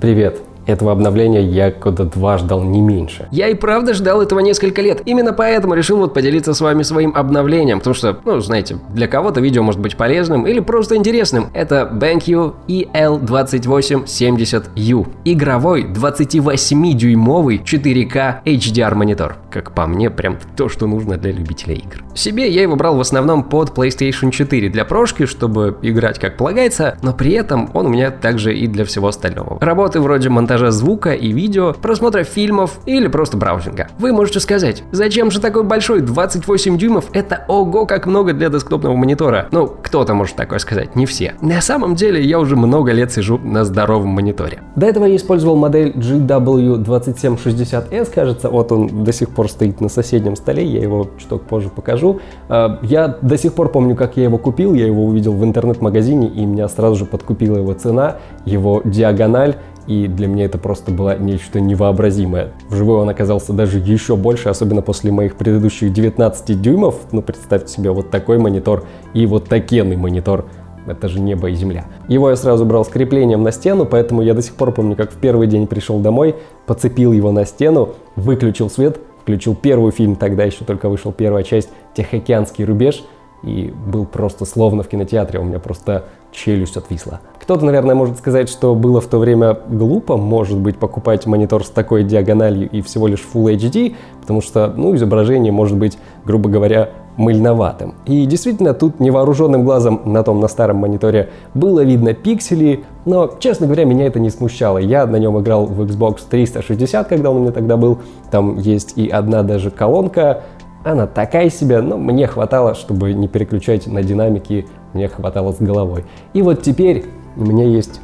Привет. Этого обновления я года 2 ждал не меньше. Я и правда ждал этого несколько лет. Именно поэтому решил поделиться с вами своим обновлением. Потому что, знаете, для кого-то видео может быть полезным или просто интересным. Это BenQ EL2870U. Игровой 28-дюймовый 4К HDR монитор. Как по мне, прям то, что нужно для любителей игр. Себе я его брал в основном под PlayStation 4 для прошки, чтобы играть как полагается, но при этом он у меня также и для всего остального. Работы вроде монтажа звука и видео, просмотра фильмов или просто браузинга. Вы можете сказать, зачем же такой большой 28 дюймов? Это ого как много для десктопного монитора. Кто-то может такое сказать, не все. На самом деле я уже много лет сижу на здоровом мониторе. До этого я использовал модель GW2760S, кажется, вот он до сих пор стоит на соседнем столе, я его чуток позже покажу. Я до сих пор помню, как я его купил, я его увидел в интернет-магазине, и меня сразу же подкупила его цена, его диагональ. И для меня это просто было нечто невообразимое. Вживую он оказался даже еще больше, особенно после моих предыдущих 19 дюймов. Представьте себе вот такой монитор и вот такенный монитор. Это же небо и земля. Его я сразу брал с креплением на стену, поэтому я до сих пор помню, как в первый день пришел домой, подцепил его на стену, выключил свет, включил первый фильм, тогда еще только вышел первая часть, «Тихоокеанский рубеж», и был просто словно в кинотеатре, у меня просто челюсть отвисла. Кто-то, наверное, может сказать, что было в то время глупо, может быть, покупать монитор с такой диагональю и всего лишь Full HD, потому что, изображение может быть, грубо говоря, мыльноватым. И действительно, тут невооруженным глазом на старом мониторе было видно пиксели, но, честно говоря, меня это не смущало. Я на нем играл в Xbox 360, когда он у меня тогда был, там есть и одна даже колонка. Она такая себе, но мне хватало, чтобы не переключать на динамики, мне хватало с головой. И вот теперь у меня есть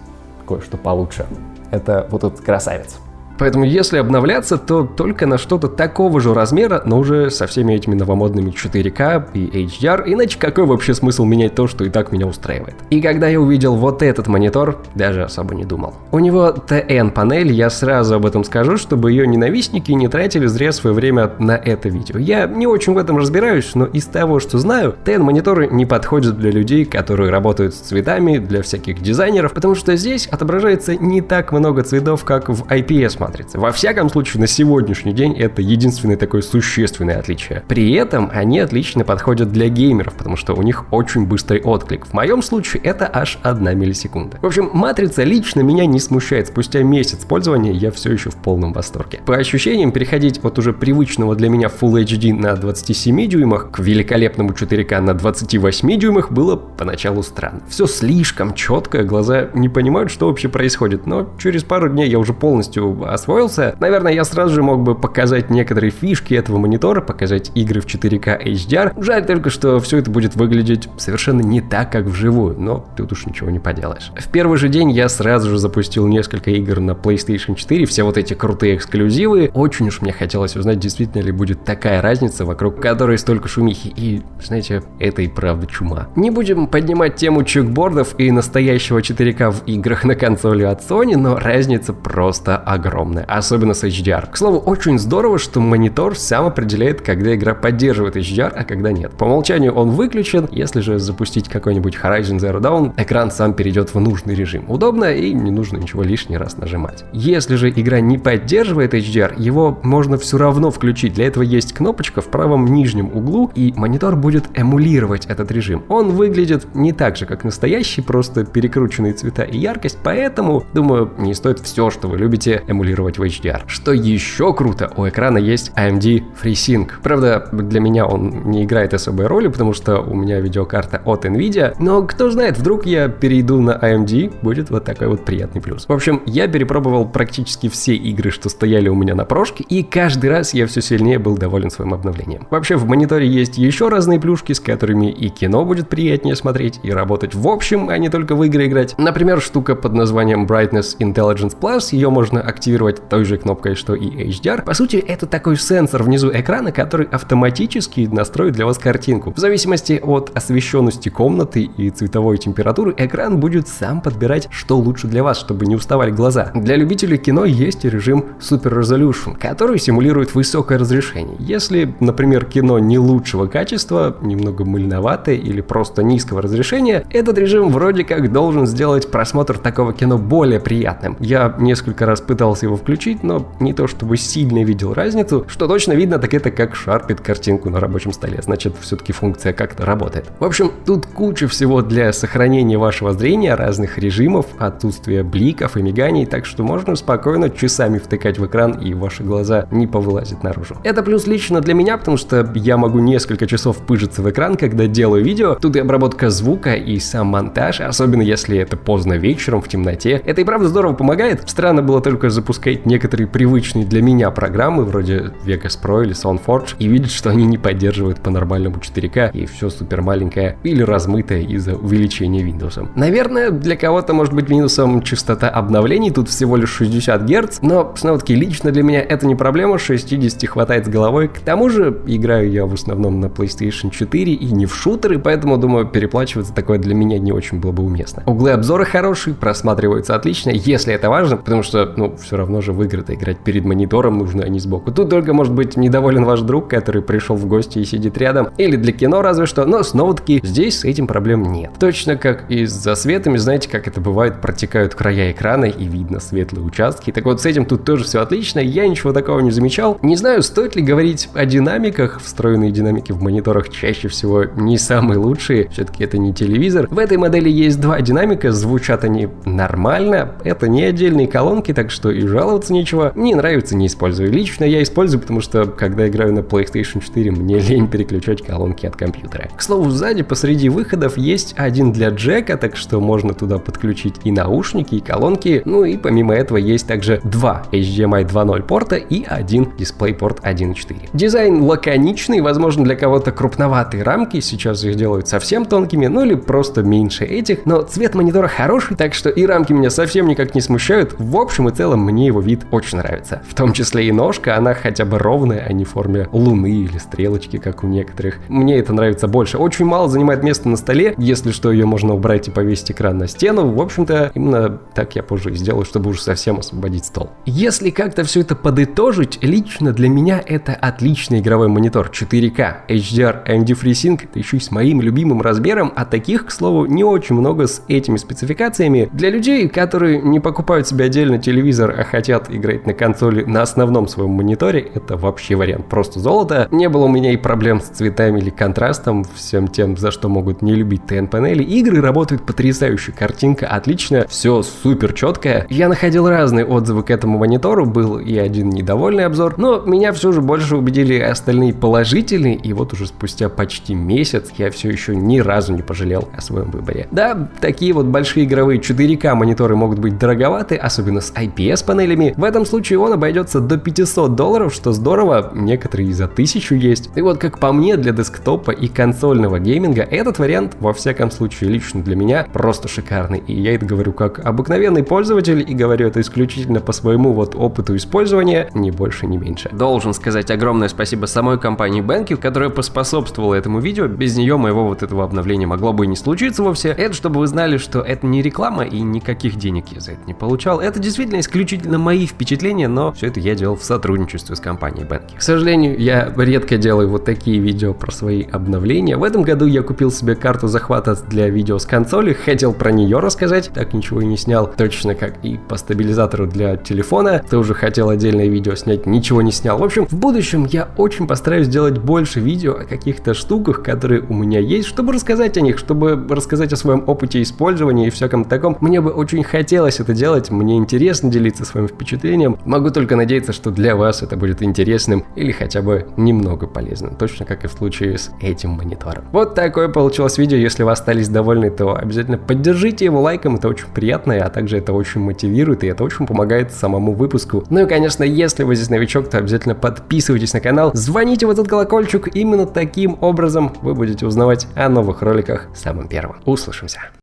кое-что получше. Это вот этот красавец. Поэтому если обновляться, то только на что-то такого же размера, но уже со всеми этими новомодными 4К и HDR, иначе какой вообще смысл менять то, что и так меня устраивает? И когда я увидел вот этот монитор, даже особо не думал. У него TN-панель, я сразу об этом скажу, чтобы ее ненавистники не тратили зря свое время на это видео. Я не очень в этом разбираюсь, но из того, что знаю, TN-мониторы не подходят для людей, которые работают с цветами, для всяких дизайнеров, потому что здесь отображается не так много цветов, как в IPS-матрице. Во всяком случае, на сегодняшний день это единственное такое существенное отличие. При этом они отлично подходят для геймеров, потому что у них очень быстрый отклик. В моем случае это аж 1 миллисекунда. В общем, матрица лично меня не смущает. Спустя месяц пользования я все еще в полном восторге. По ощущениям, переходить от уже привычного для меня Full HD на 27 дюймах к великолепному 4К на 28 дюймах было поначалу странно. Все слишком четко, глаза не понимают, что вообще происходит, но через пару дней я уже полностью освоился. Наверное, я сразу же мог бы показать некоторые фишки этого монитора, показать игры в 4К HDR. Жаль только, что все это будет выглядеть совершенно не так, как вживую, но тут уж ничего не поделаешь. В первый же день я сразу же запустил несколько игр на PlayStation 4, все вот эти крутые эксклюзивы. Очень уж мне хотелось узнать, действительно ли будет такая разница, вокруг которой столько шумихи. И, знаете, это и правда чума. Не будем поднимать тему чекбордов и настоящего 4К в играх на консоли от Sony, но разница просто огромная. Особенно с HDR. К слову, очень здорово, что монитор сам определяет, когда игра поддерживает HDR, а когда нет. По умолчанию он выключен, если же запустить какой-нибудь Horizon Zero Dawn, экран сам перейдет в нужный режим. Удобно и не нужно ничего лишний раз нажимать. Если же игра не поддерживает HDR, его можно все равно включить. Для этого есть кнопочка в правом нижнем углу, и монитор будет эмулировать этот режим. Он выглядит не так же, как настоящий, просто перекрученные цвета и яркость, поэтому, думаю, не стоит все, что вы любите, эмулировать в HDR. Что еще круто, у экрана есть AMD FreeSync. Правда, для меня он не играет особой роли, потому что у меня видеокарта от Nvidia, но кто знает, вдруг я перейду на AMD, будет вот такой вот приятный плюс. В общем, я перепробовал практически все игры, что стояли у меня на прошке, и каждый раз я все сильнее был доволен своим обновлением. Вообще, в мониторе есть еще разные плюшки, с которыми и кино будет приятнее смотреть, и работать в общем, а не только в игры играть. Например, штука под названием Brightness Intelligence Plus, ее можно активировать активировать той же кнопкой, что и HDR. По сути, это такой сенсор внизу экрана, который автоматически настроит для вас картинку. В зависимости от освещенности комнаты и цветовой температуры, экран будет сам подбирать, что лучше для вас, чтобы не уставали глаза. Для любителей кино есть режим Super Resolution, который симулирует высокое разрешение. Если, например, кино не лучшего качества, немного мыльноватое или просто низкого разрешения, этот режим вроде как должен сделать просмотр такого кино более приятным. Я несколько раз пытался его включить, но не то чтобы сильно видел разницу. Что точно видно, так это как шарпит картинку на рабочем столе. Значит, все-таки функция как-то работает. В общем, тут куча всего для сохранения вашего зрения, разных режимов, отсутствия бликов и миганий, так что можно спокойно часами втыкать в экран, и ваши глаза не повылазят наружу. Это плюс лично для меня, потому что я могу несколько часов пыжиться в экран, когда делаю видео. Тут и обработка звука, и сам монтаж, особенно если это поздно вечером в темноте. Это и правда здорово помогает. Странно было только запускать некоторые привычные для меня программы, вроде Vegas Pro или SoundForge, и видеть, что они не поддерживают по-нормальному 4К, и все супер маленькое или размытое из-за увеличения Windows. Наверное, для кого-то может быть минусом частота обновлений, тут всего лишь 60 Гц, но снова-таки лично для меня это не проблема, 60 хватает с головой. К тому же играю я в основном на PlayStation 4 и не в шутеры, поэтому думаю, переплачиваться такое для меня не очень было бы уместно. Углы обзора хорошие, просматриваются отлично, если это важно, потому что, все равно же в игры-то играть перед монитором нужно, а не сбоку. Тут только может быть недоволен ваш друг, который пришел в гости и сидит рядом, или для кино разве что, но снова-таки здесь с этим проблем нет. Точно как и с засветами, знаете, как это бывает, протекают края экрана и видно светлые участки. Так вот, с этим тут тоже все отлично, я ничего такого не замечал. Не знаю, стоит ли говорить о динамиках, встроенные динамики в мониторах чаще всего не самые лучшие, все-таки это не телевизор. В этой модели есть два динамика, звучат они нормально, это не отдельные колонки, так что и жаловаться нечего. Мне нравится, не использую. Лично я использую, потому что, когда играю на PlayStation 4, мне лень переключать колонки от компьютера. К слову, сзади посреди выходов есть один для джека, так что можно туда подключить и наушники, и колонки. Ну и помимо этого есть также два HDMI 2.0 порта и один DisplayPort 1.4. Дизайн лаконичный, возможно, для кого-то крупноватые рамки, сейчас их делают совсем тонкими, ну или просто меньше этих, но цвет монитора хороший, так что и рамки меня совсем никак не смущают. В общем и целом мне его вид очень нравится. В том числе и ножка, она хотя бы ровная, а не в форме луны или стрелочки, как у некоторых. Мне это нравится больше. Очень мало занимает места на столе, если что, ее можно убрать и повесить экран на стену. В общем-то, именно так я позже и сделаю, чтобы уже совсем освободить стол. Если как-то все это подытожить, лично для меня это отличный игровой монитор 4К, HDR, AMD FreeSync, это еще и с моим любимым размером, а таких, к слову, не очень много с этими спецификациями. Для людей, которые не покупают себе отдельно телевизор, а хотят играть на консоли на основном своем мониторе, это вообще вариант просто золото. Не было у меня и проблем с цветами или контрастом, всем тем, за что могут не любить TN-панели. Игры работают потрясающе, картинка отличная, все супер четкое. Я находил разные отзывы к этому монитору, был и один недовольный обзор, но меня все же больше убедили остальные положительные, и вот уже спустя почти месяц я все еще ни разу не пожалел о своем выборе. Да, такие вот большие игровые 4К мониторы могут быть дороговаты, особенно с IPS панелями. В этом случае он обойдется до $500, что здорово, некоторые и за 1000 есть. И вот как по мне, для десктопа и консольного гейминга этот вариант, во всяком случае лично для меня, просто шикарный. И я это говорю как обыкновенный пользователь, и говорю это исключительно по своему вот опыту использования, ни больше, ни меньше. Должен сказать огромное спасибо самой компании BenQ, которая поспособствовала этому видео. Без нее моего вот этого обновления могло бы и не случиться вовсе. Это чтобы вы знали, что это не реклама и никаких денег я за это не получал. Это действительно исключительно мои впечатления, но все это я делал в сотрудничестве с компанией BenQ. К сожалению, я редко делаю вот такие видео про свои обновления. В этом году я купил себе карту захвата для видео с консоли, хотел про нее рассказать, так ничего и не снял. Точно как и по стабилизатору для телефона, тоже хотел отдельное видео снять, ничего не снял. В общем, в будущем я очень постараюсь сделать больше видео о каких-то штуках, которые у меня есть, чтобы рассказать о них, чтобы рассказать о своем опыте использования и всяком таком. Мне бы очень хотелось это делать, мне интересно делиться своим впечатлением. Могу только надеяться, что для вас это будет интересным или хотя бы немного полезным, точно как и в случае с этим монитором. Вот такое получилось видео. Если вы остались довольны, то обязательно поддержите его лайком, это очень приятно, а также это очень мотивирует и это очень помогает самому выпуску. Ну и конечно, если вы здесь новичок, то обязательно подписывайтесь на канал, звоните в этот колокольчик, именно таким образом вы будете узнавать о новых роликах самым первым. Услышимся!